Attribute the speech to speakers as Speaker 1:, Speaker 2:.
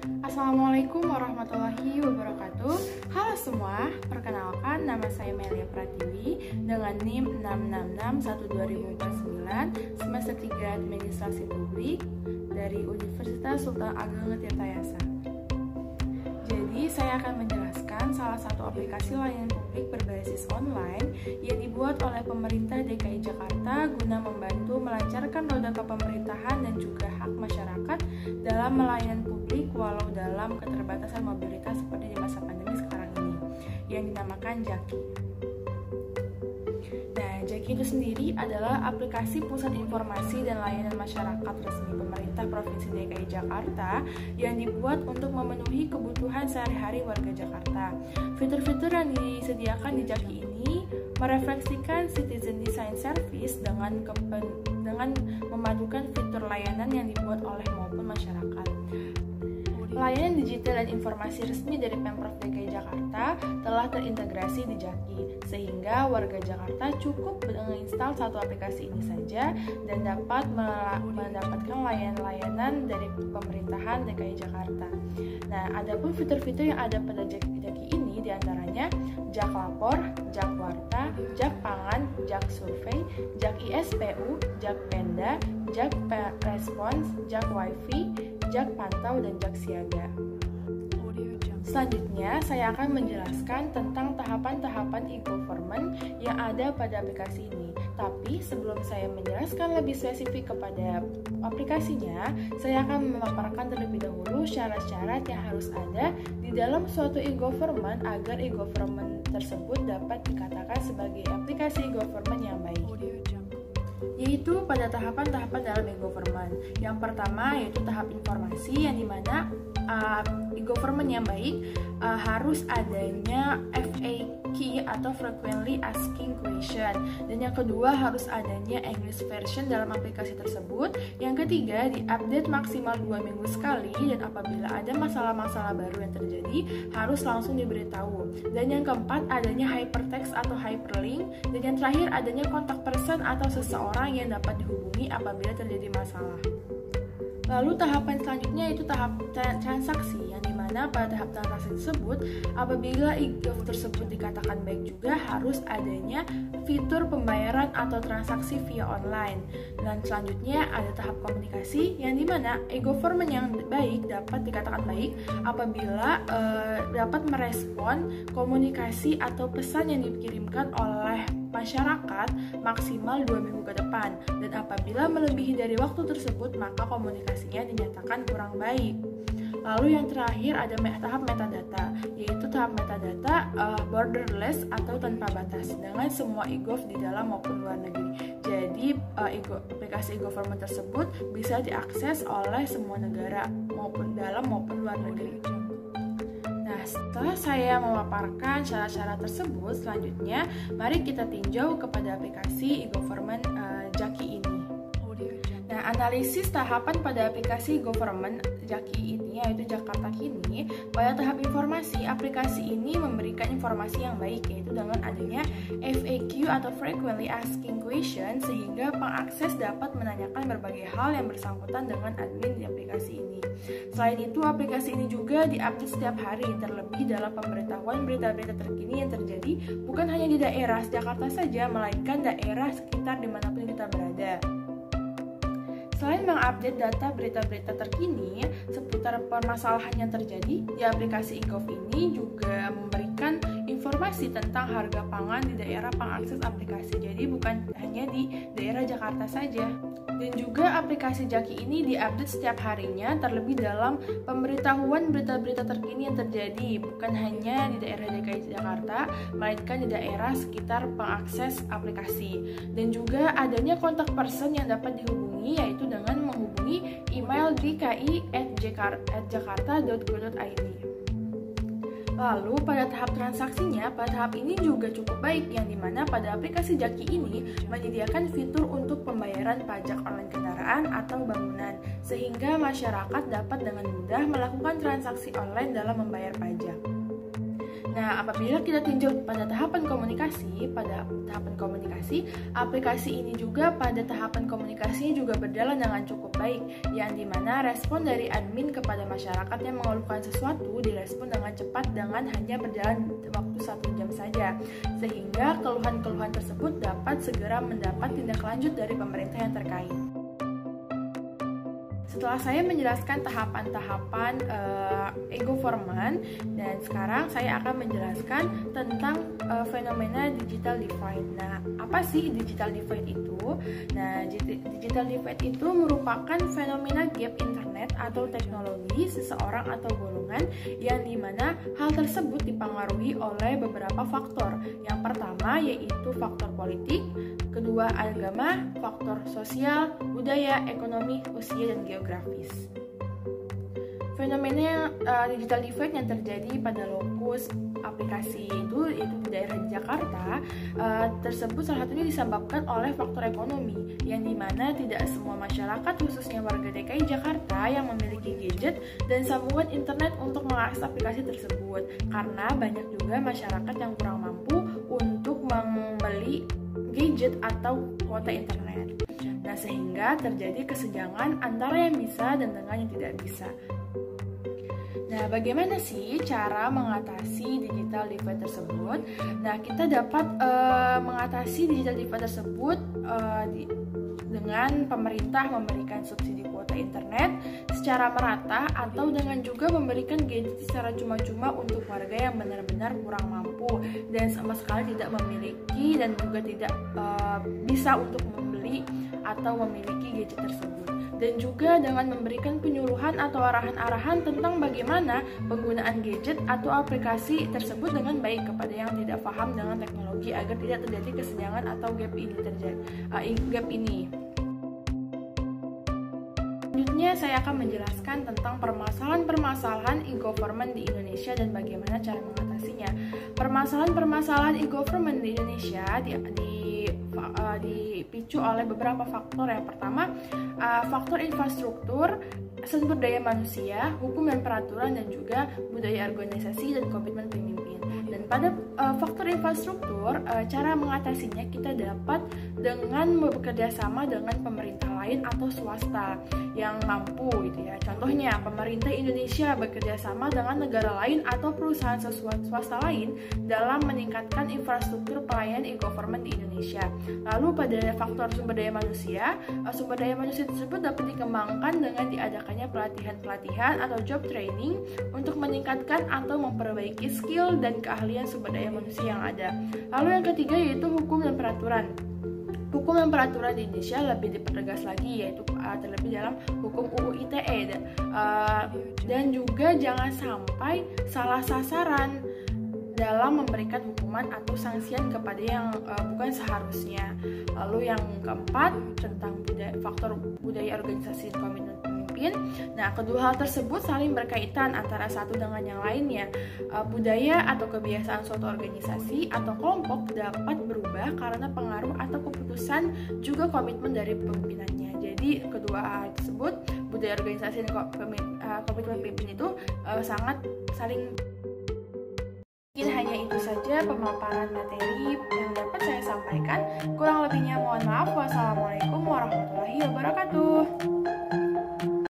Speaker 1: Assalamualaikum warahmatullahi wabarakatuh. Halo semua, perkenalkan nama saya Melia Pratiwi dengan NIM 6661249 semester 3 Administrasi Publik dari Universitas Sultan Ageng Tirtayasa. Jadi, saya akan menjelaskan salah satu aplikasi layanan publik berbasis online yang dibuat oleh pemerintah DKI Jakarta guna membantu melancarkan roda kepemerintahan dan juga hak masyarakat dalam melayani publik walau dalam keterbatasan mobilitas seperti di masa pandemi sekarang ini, yang dinamakan JAKI. Nah, JAKI itu sendiri adalah aplikasi Pusat Informasi dan Layanan Masyarakat Resmi Pemerintah Provinsi DKI Jakarta yang dibuat untuk memenuhi kebutuhan sehari-hari warga Jakarta. Fitur-fitur yang disediakan di JAKI ini merefleksikan citizen design service dengan memadukan fitur layanan yang dibuat oleh maupun masyarakat. Layanan digital dan informasi resmi dari Pemprov DKI Jakarta telah terintegrasi di JAKI, sehingga warga Jakarta cukup menginstal satu aplikasi ini saja dan dapat mendapatkan layanan-layanan dari pemerintahan DKI Jakarta. Nah, adapun fitur-fitur yang ada pada JAKI ini diantaranya JAK Lapor, JAK Warta, JAK Pangan, JAK Survei, JAK ISPU, JAK Penda, JAK Respons, JAK Wifi, JAK Pantau, dan JAK Siaga. Selanjutnya, saya akan menjelaskan tentang tahapan-tahapan e-government yang ada pada aplikasi ini. Tapi sebelum saya menjelaskan lebih spesifik kepada aplikasinya, saya akan memaparkan terlebih dahulu syarat-syarat yang harus ada di dalam suatu e-government agar e-government tersebut dapat dikatakan sebagai aplikasi e-government yang baik. Yaitu pada tahapan-tahapan dalam e-government. Yang pertama yaitu tahap informasi, yang dimana e-government yang baik harus adanya FAQ atau Frequently Asking Question, dan yang kedua harus adanya English version dalam aplikasi tersebut. Yang ketiga, diupdate maksimal 2 minggu sekali, dan apabila ada masalah-masalah baru yang terjadi harus langsung diberitahu. Dan yang keempat, adanya hypertext atau hyperlink, dan yang terakhir adanya kontak person atau seseorang yang dapat dihubungi apabila terjadi masalah. Lalu tahapan selanjutnya itu tahap transaksi, yang dimana pada tahap transaksi tersebut apabila e-gov tersebut dikatakan baik juga harus adanya fitur pembayaran atau transaksi via online. Dan selanjutnya ada tahap komunikasi, yang dimana e-government yang baik dapat dikatakan baik apabila dapat merespon komunikasi atau pesan yang dikirimkan oleh masyarakat maksimal 2 minggu ke depan, dan apabila melebihi dari waktu tersebut maka komunikasinya dinyatakan kurang baik. Lalu yang terakhir ada tahap metadata, yaitu tahap metadata borderless atau tanpa batas dengan semua e-gov di dalam maupun luar negeri. Jadi aplikasi e-government tersebut bisa diakses oleh semua negara maupun dalam maupun luar negeri. Nah, setelah saya memaparkan syarat-syarat tersebut, selanjutnya mari kita tinjau kepada aplikasi e-government JAKI ini. Nah, analisis tahapan pada aplikasi e-government JAKI ini yaitu Jakarta Kini. Pada tahap informasi, aplikasi ini memberikan informasi yang baik, yaitu dengan adanya FAQ atau Frequently Asking Question, sehingga pengakses dapat menanyakan berbagai hal yang bersangkutan dengan admin di aplikasi ini. Selain itu, aplikasi ini juga diupdate setiap hari, terlebih dalam pemberitahuan berita-berita terkini yang terjadi bukan hanya di daerah Jakarta saja, melainkan daerah sekitar dimanapun kita berada. Selain mengupdate data berita-berita terkini seputar permasalahan yang terjadi, di aplikasi e-gov ini juga memberikan informasi tentang harga pangan di daerah pengakses aplikasi. Jadi bukan hanya di daerah Jakarta saja. Dan juga aplikasi JAKI ini diupdate setiap harinya, terlebih dalam pemberitahuan berita-berita terkini yang terjadi bukan hanya di daerah DKI Jakarta, melainkan di daerah sekitar pengakses aplikasi. Dan juga adanya kontak person yang dapat dihubungi, yaitu dengan menghubungi email dki@jakarta.go.id. Lalu pada tahap transaksinya, pada tahap ini juga cukup baik, yang dimana pada aplikasi JAKI ini menyediakan fitur untuk pembayaran pajak online kendaraan atau bangunan, sehingga masyarakat dapat dengan mudah melakukan transaksi online dalam membayar pajak. Nah, apabila kita tinjau pada tahapan komunikasi, aplikasi ini juga pada tahapan komunikasinya juga berjalan dengan cukup baik, yang dimana respon dari admin kepada masyarakat yang mengeluhkan sesuatu direspon dengan cepat dengan hanya berjalan waktu 1 jam saja, sehingga keluhan-keluhan tersebut dapat segera mendapat tindak lanjut dari pemerintah yang terkait. Setelah saya menjelaskan tahapan-tahapan e-government, dan sekarang saya akan menjelaskan tentang fenomena digital divide. Nah, apa sih digital divide itu? Nah, digital divide itu merupakan fenomena gap internet atau teknologi seseorang atau golongan, yang dimana hal tersebut dipengaruhi oleh beberapa faktor. Yang pertama yaitu faktor politik, kedua agama, faktor sosial, budaya, ekonomi, usia, dan geografis. Fenomena digital divide yang terjadi pada lokus aplikasi itu, yaitu di daerah Jakarta, tersebut salah satunya disebabkan oleh faktor ekonomi, yang dimana tidak semua masyarakat, khususnya warga DKI Jakarta, yang memiliki gadget dan sambungan internet untuk mengakses aplikasi tersebut, karena banyak juga masyarakat yang kurang mampu untuk membeli gadget atau kuota internet. Nah, sehingga terjadi kesenjangan antara yang bisa dan dengan yang tidak bisa. Nah, bagaimana sih cara mengatasi digital divide tersebut? Nah, kita dapat mengatasi digital divide tersebut dengan pemerintah memberikan subsidi kuota internet secara merata, atau dengan juga memberikan gadget secara cuma-cuma untuk warga yang benar-benar kurang mampu dan sama sekali tidak memiliki dan juga tidak bisa untuk membeli atau memiliki gadget tersebut. Dan juga dengan memberikan penyuluhan atau arahan-arahan tentang bagaimana penggunaan gadget atau aplikasi tersebut dengan baik kepada yang tidak paham dengan teknologi, agar tidak terjadi kesenjangan atau gap ini. Selanjutnya saya akan menjelaskan tentang permasalahan e-government di Indonesia dan bagaimana cara mengatasinya. Permasalahan e-government di Indonesia dipicu oleh beberapa faktor. Yang pertama, faktor infrastruktur, sumber daya manusia, hukum dan peraturan, dan juga budaya organisasi dan komitmen pemimpin. Dan pada faktor infrastruktur, cara mengatasinya kita dapat dengan bekerja sama dengan pemerintah lain atau swasta yang mampu gitu ya. Contohnya, pemerintah Indonesia bekerja sama dengan negara lain atau perusahaan swasta lain dalam meningkatkan infrastruktur pelayanan e-government di Indonesia. Lalu pada faktor sumber daya manusia tersebut dapat dikembangkan dengan diadakannya pelatihan-pelatihan atau job training untuk meningkatkan atau memperbaiki skill dan keahlian sumber daya manusia yang ada. Lalu yang ketiga yaitu hukum dan peraturan. Hukum dan peraturan di Indonesia lebih dipertegas lagi, yaitu terlebih dalam hukum UU ITE, dan juga jangan sampai salah sasaran dalam memberikan hukuman atau sanksian kepada yang bukan seharusnya. Lalu yang keempat tentang faktor budaya organisasi dan komitmen pemimpin. Nah, kedua hal tersebut saling berkaitan antara satu dengan yang lainnya. Budaya atau kebiasaan suatu organisasi atau kelompok dapat berubah karena pengaruh atau keputusan juga komitmen dari pemimpinannya. Jadi kedua hal tersebut, budaya organisasi dan komitmen pemimpin itu sangat saling. Mungkin hanya itu saja pemaparan materi yang dapat saya sampaikan. Kurang lebihnya mohon maaf. Wassalamualaikum warahmatullahi wabarakatuh.